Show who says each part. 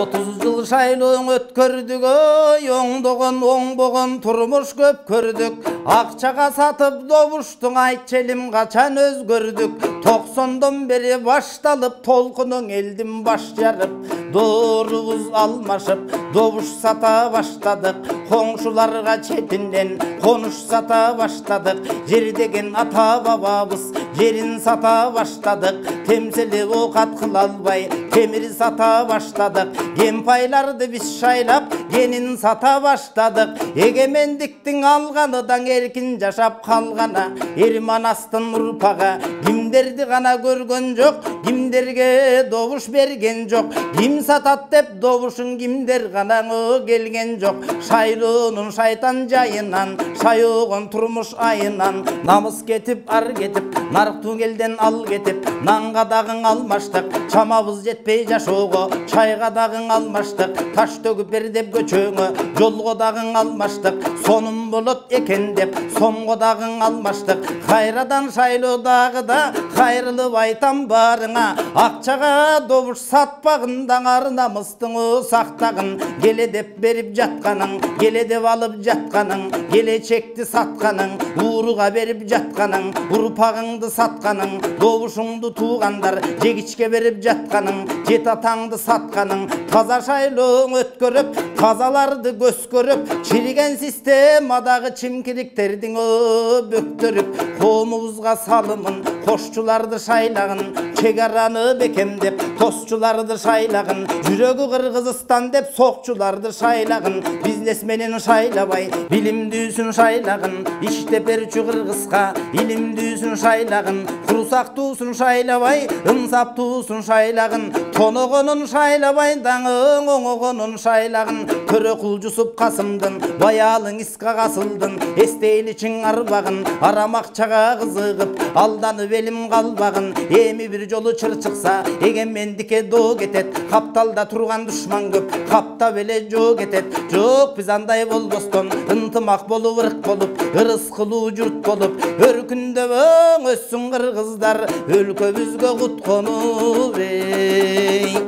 Speaker 1: 30 жыл шайлоң өткөрдүк, ой, оңдогон оңбогон турмуш көп көрдүк. Акчага сатып добуштуң айтчелим качан өзгөрдүк. 90-дон бери башталып толкунуң элдин баш жарып, доорубуз алмашып добуш сата баштадык. Коңшуларга четинден конуш сата баштадык. Жер деген ата бабабыз жерин сата баштадык. Темсели оокат кыла албай темир сата баштадык. Кемпайларды биз шайлап кенин сата баштадык. Эгемендиктин алганыдан эркин жашап калгана эр манастын урпага кимдерди гана көргөн жок, кимдерге добуш берген жок. Ким сатат деп добушун кимдер гана келген жок. Шайлоонун шайтан жайынан шайоогон турмуш айынан намыс кетип ар кетип нарыктуу элден ал кетип нанга дагың алмаштык. Чамабыз жетпей жашоого чайга дагың алмаштык. Таш төгүп бер деп көчөңө жолго дагың алмаштык. Сонун болот экен деп сомго дагың алмаштык. Кайрадан шайлоодагыда кайрылып айтам барыңа, акчага добуш сатпагында ар намыстың сактагын. Келе деп берип жатканың, келе деп алып жатканың, келечекти сатканың, ууруга берип жатканың, урпагыңды сатканың, добушуңду туугандар жегичке берип жатканың, жет атаңды сатканың. Таза шайлооң өткөрүп, казаларды көз көрүп, чириген системадагы чимкириктердин бөктөрүп, коомубузга салымын кошчуларды шайлагын, чек араны бекемдеп тосчуларды шайлагын, жүрөгү Кыргызстан деп сокчуларды шайлагын, бизнесменин шайлабай билимдүүсүн шайлагын, иштеп берчү Кыргызга илимдүүсүн шайлагын, курсактуусун шайлабай ынсаптуусун шайлагын, тоногонун шайлабай даңың оңогонун шайлагын. Төрө Кулжусуп Касымдын баялың иска касылдын, эстейли чың арбагын, арамакчага кызыгып алданып элим калбагын. Эми бир жолу чыр чыкса эгемендикке доо кетет, капталда турган душман көп каптап эле жоо кетет. Жок, биз андай болбостон ынтымак болуп ырк болуп, ырыс кылуу журт болуп, өркүндөбөң өссүн кыргыздар, өлкөбүзгө кут конуп эй.